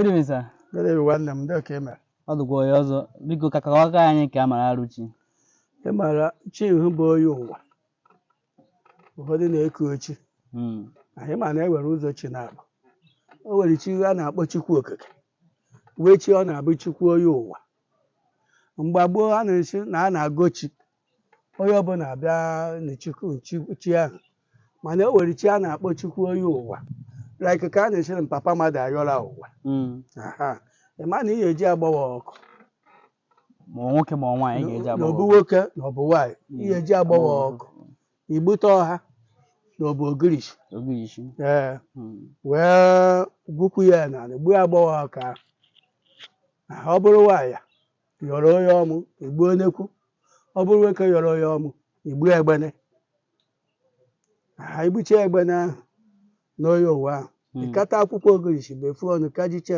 Good evening, sir. Good evening, nwanne m. Ndị ka ị mere? Ọ dụkwa ya ọzọ. Biko ka kọwara anyị ka a mara Aruchi. Ị mara chi ihu bụ onye ụwa. Ụfọdụ na-eku ochi. Anyị ma na ewere ụzọ chi na-abụ. O nwere chi a na-akpọ Chukwu Okike. Wee chi ọ na-abụ Chukwu onye ụwa. Mgbe gboo a na-esi na a na-agọ chi. Onye ọbụla abịa na Chukwu chi ahụ. Mana o nwere chi a na-akpọ Chukwu onye ụwa. Like ka a na-esi na papa mmadụ ayọla ụwa. Ị ma na ị ga-eji agbawa ọkụ. Ma nwoke ma nwaanyị ga-eji agbawa ọkụ. N'ọbụ nwoke na ọbụ nwaanyị. Ị ga-eji agbawa ọkụ. Igbute ọha na ọbụ ogirishi. Wee gwukwu ya n'ala gbuo agbawa ọkụ ahụ. Ọ bụrụ nwaanyị yọrọ onye ọmụ egbuo onekwu. Ọ bụrụ nwoke yọrọ onye ọmụ igbuo egbene. Igbuche egbene ahụ n'onye ụwa ahụ. Ịkata akwụkwọ ogirishi befu ọnụ kajicha